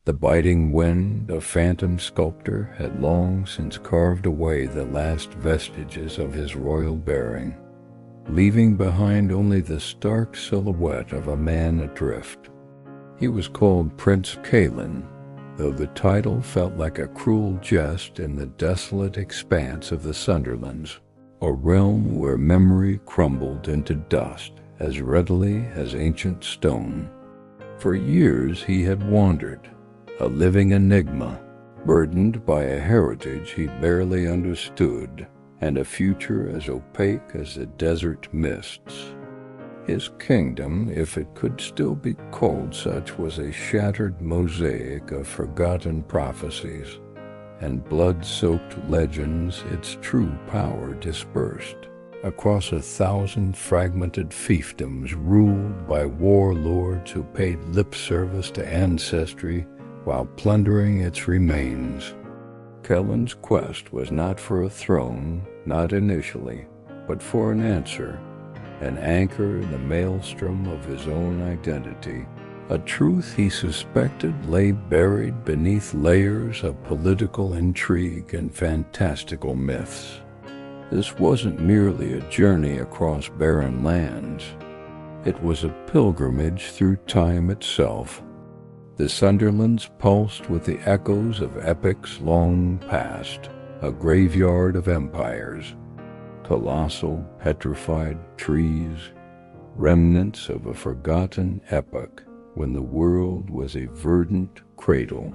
The biting wind, a phantom sculptor, had long since carved away the last vestiges of his royal bearing, leaving behind only the stark silhouette of a man adrift. He was called Prince Cailan, though the title felt like a cruel jest in the desolate expanse of the Sunderlands, a realm where memory crumbled into dust as readily as ancient stone. For years he had wandered, a living enigma, burdened by a heritage he barely understood and a future as opaque as the desert mists. His kingdom, if it could still be called such, was a shattered mosaic of forgotten prophecies and blood-soaked legends, its true power dispersed across 1,000 fragmented fiefdoms ruled by warlords who paid lip service to ancestry while plundering its remains. Kellen's quest was not for a throne, not initially, but for an answer, an anchor in the maelstrom of his own identity, a truth he suspected lay buried beneath layers of political intrigue and fantastical myths. This wasn't merely a journey across barren lands. It was a pilgrimage through time itself. The Sunderlands pulsed with the echoes of epics long past, a graveyard of empires, colossal, petrified trees, remnants of a forgotten epoch when the world was a verdant cradle,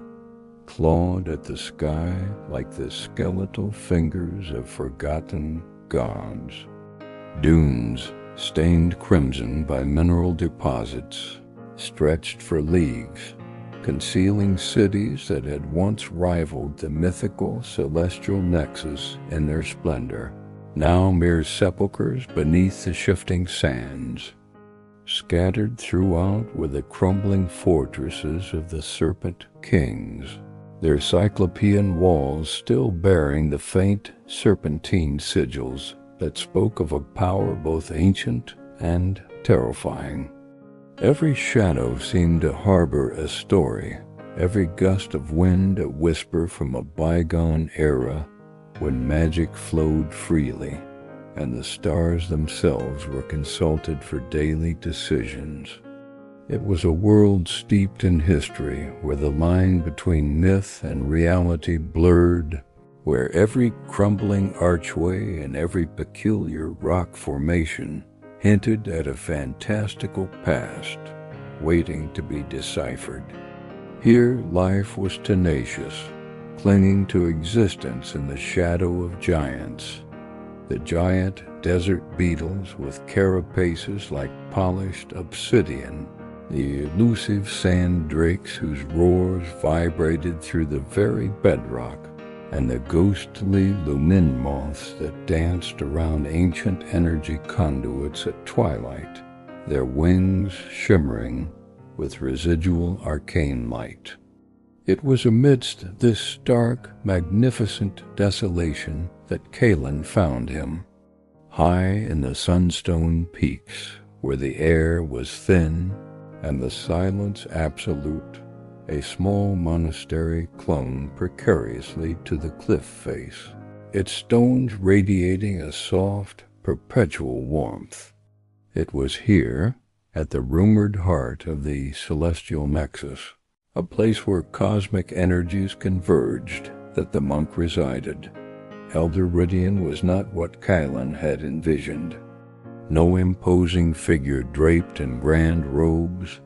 clawed at the sky like the skeletal fingers of forgotten gods. Dunes, stained crimson by mineral deposits, stretched for leagues, concealing cities that had once rivaled the mythical celestial nexus in their splendor, now mere sepulchres beneath the shifting sands. Scattered throughout were the crumbling fortresses of the Serpent Kings, their cyclopean walls still bearing the faint serpentine sigils that spoke of a power both ancient and terrifying. Every shadow seemed to harbor a story, every gust of wind a whisper from a bygone era when magic flowed freely, and the stars themselves were consulted for daily decisions. It was a world steeped in history, where the line between myth and reality blurred, where every crumbling archway and every peculiar rock formation hinted at a fantastical past waiting to be deciphered. Here life was tenacious, clinging to existence in the shadow of giants, the giant desert beetles with carapaces like polished obsidian, the elusive sand drakes whose roars vibrated through the very bedrock, and the ghostly lumin moths that danced around ancient energy conduits at twilight, their wings shimmering with residual arcane light. It was amidst this stark, magnificent desolation that Cailan found him, high in the sunstone peaks, where the air was thin and the silence absolute. A small monastery clung precariously to the cliff face, its stones radiating a soft, perpetual warmth. It was here, at the rumored heart of the celestial nexus, a place where cosmic energies converged, that the monk resided. Elder Rydian was not what Cailan had envisioned. No imposing figure draped in grand robes,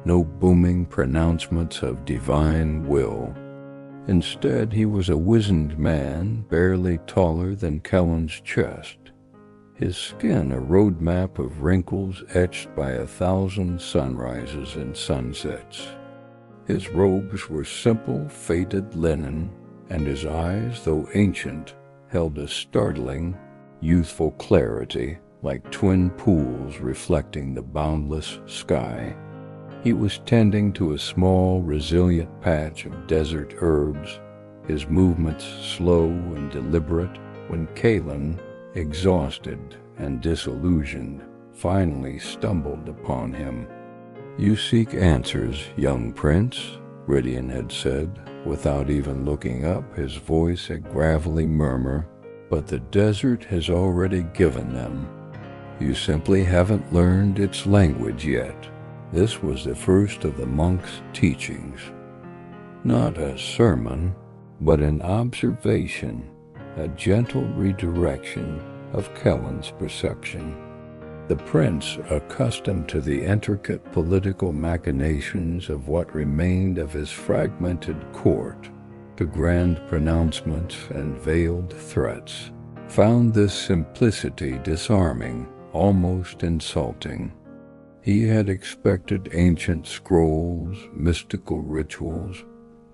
no booming pronouncements of divine will. Instead, he was a wizened man, barely taller than Kellen's chest, his skin a roadmap of wrinkles etched by 1,000 sunrises and sunsets. His robes were simple, faded linen, and his eyes, though ancient, held a startling, youthful clarity, like twin pools reflecting the boundless sky. He was tending to a small, resilient patch of desert herbs, his movements slow and deliberate, when Cailan, exhausted and disillusioned, finally stumbled upon him. "You seek answers, young prince," Rydian had said, without even looking up, his voice a gravelly murmur, but the desert has already given them. You simply haven't learned its language yet. This was the first of the monk's teachings. Not a sermon, but an observation, a gentle redirection of Kellen's perception. The prince, accustomed to the intricate political machinations of what remained of his fragmented court, to grand pronouncements and veiled threats, found this simplicity disarming, almost insulting. He had expected ancient scrolls, mystical rituals,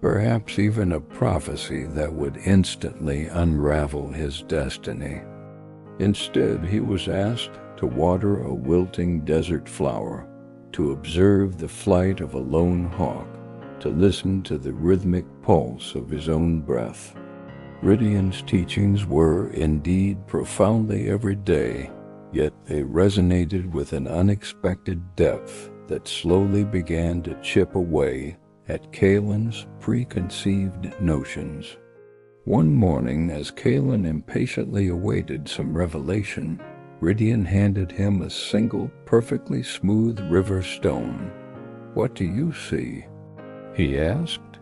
perhaps even a prophecy that would instantly unravel his destiny. Instead, he was asked to water a wilting desert flower, to observe the flight of a lone hawk, to listen to the rhythmic pulse of his own breath. Rydian's teachings were indeed profoundly everyday, yet they resonated with an unexpected depth that slowly began to chip away at Kellen's preconceived notions. One morning, as Kellen impatiently awaited some revelation, Rydian handed him a single, perfectly smooth river stone. "What do you see?" he asked.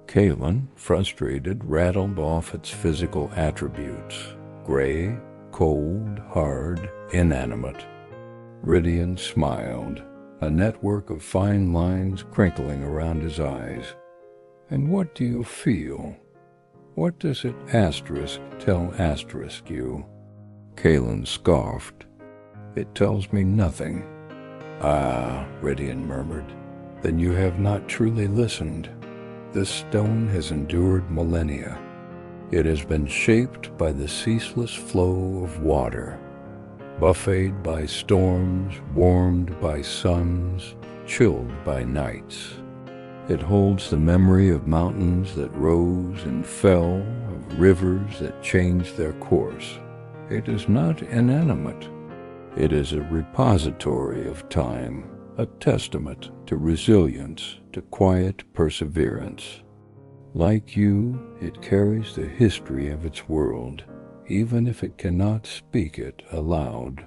Kellen, frustrated, rattled off its physical attributes: gray, cold, hard, inanimate. Rydian smiled, a network of fine lines crinkling around his eyes. "And what do you feel? What does it tell you?" Kellen scoffed. "It tells me nothing." "Ah," Rydian murmured, "then you have not truly listened. This stone has endured millennia. It has been shaped by the ceaseless flow of water, buffeted by storms, warmed by suns, chilled by nights. It holds the memory of mountains that rose and fell, of rivers that changed their course. It is not inanimate. It is a repository of time, a testament to resilience, to quiet perseverance. Like you, it carries the history of its world, even if it cannot speak it aloud."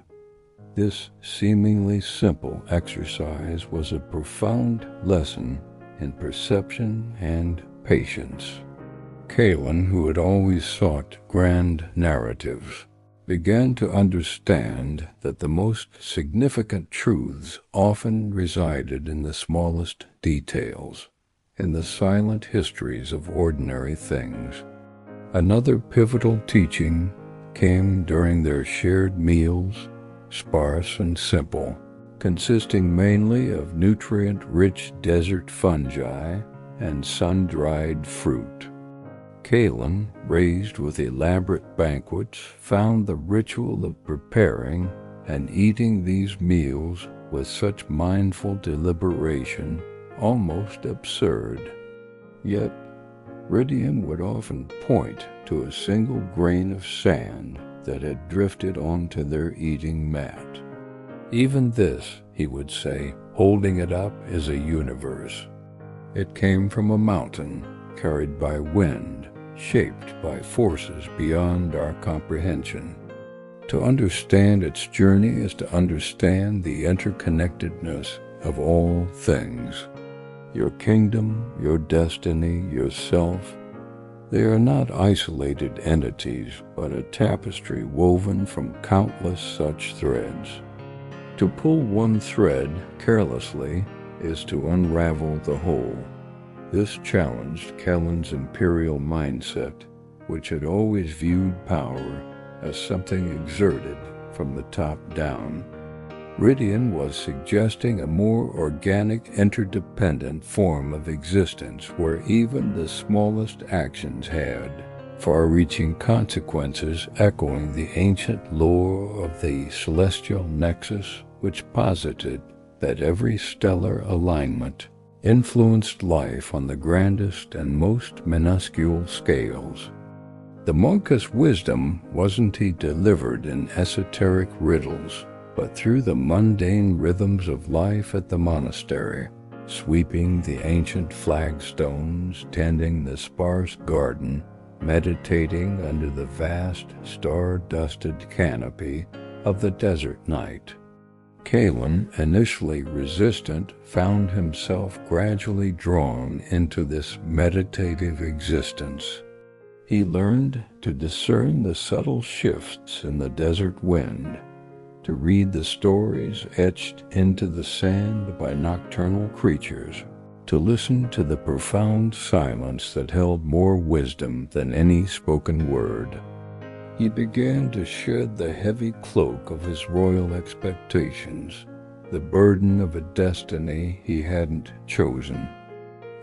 This seemingly simple exercise was a profound lesson in perception and patience. Kellen, who had always sought grand narratives, began to understand that the most significant truths often resided in the smallest details, in the silent histories of ordinary things. Another pivotal teaching came during their shared meals, sparse and simple, consisting mainly of nutrient-rich desert fungi and sun-dried fruit. Kellen, raised with elaborate banquets, found the ritual of preparing and eating these meals with such mindful deliberation almost absurd. Yet, Rydian would often point to a single grain of sand that had drifted onto their eating mat. "Even this," he would say, holding it up, "is a universe. It came from a mountain, carried by wind, shaped by forces beyond our comprehension. To understand its journey is to understand the interconnectedness of all things. Your kingdom, your destiny, yourself, they are not isolated entities, but a tapestry woven from countless such threads. To pull one thread carelessly is to unravel the whole." This challenged Kellen's imperial mindset, which had always viewed power as something exerted from the top down. Rydian was suggesting a more organic, interdependent form of existence where even the smallest actions had far-reaching consequences, echoing the ancient lore of the celestial nexus, which posited that every stellar alignment influenced life on the grandest and most minuscule scales. The monk's wisdom wasn't delivered in esoteric riddles, but through the mundane rhythms of life at the monastery, sweeping the ancient flagstones, tending the sparse garden, meditating under the vast star-dusted canopy of the desert night. Kahlon, initially resistant, found himself gradually drawn into this meditative existence. He learned to discern the subtle shifts in the desert wind, to read the stories etched into the sand by nocturnal creatures, to listen to the profound silence that held more wisdom than any spoken word. He began to shed the heavy cloak of his royal expectations, the burden of a destiny he hadn't chosen.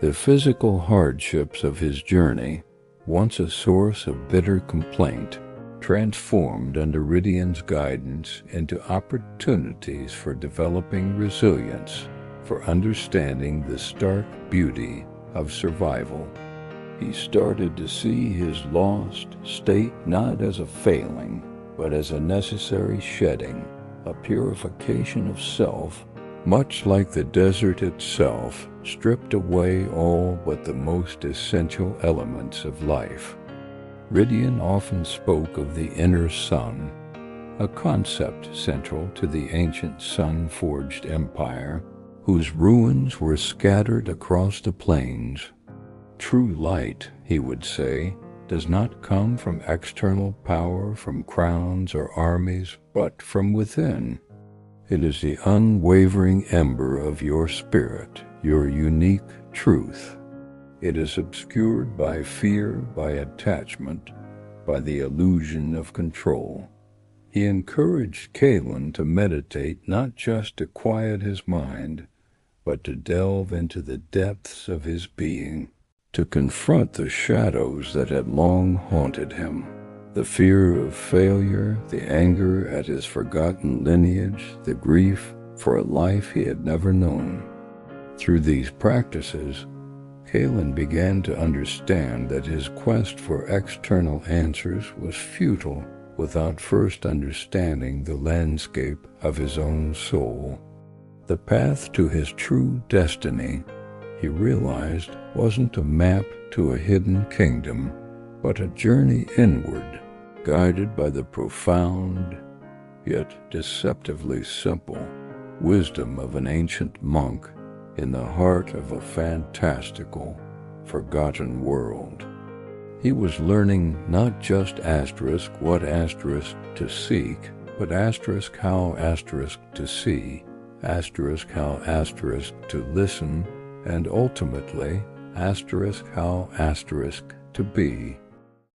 The physical hardships of his journey, once a source of bitter complaint, transformed under Rydian's guidance into opportunities for developing resilience, for understanding the stark beauty of survival. He started to see his lost state not as a failing, but as a necessary shedding, a purification of self, much like the desert itself stripped away all but the most essential elements of life. Rydian often spoke of the inner sun, a concept central to the ancient sun-forged empire, whose ruins were scattered across the plains. True light, he would say, does not come from external power, from crowns or armies, but from within. It is the unwavering ember of your spirit, your unique truth. It is obscured by fear, by attachment, by the illusion of control. He encouraged Kahlon to meditate not just to quiet his mind, but to delve into the depths of his being, to confront the shadows that had long haunted him, the fear of failure, the anger at his forgotten lineage, the grief for a life he had never known. Through these practices, Kahlon began to understand that his quest for external answers was futile without first understanding the landscape of his own soul. The path to his true destiny, he realized, wasn't a map to a hidden kingdom, but a journey inward, guided by the profound, yet deceptively simple, wisdom of an ancient monk in the heart of a fantastical, forgotten world. He was learning not just what to seek, but how to see, how to listen, and ultimately how to be.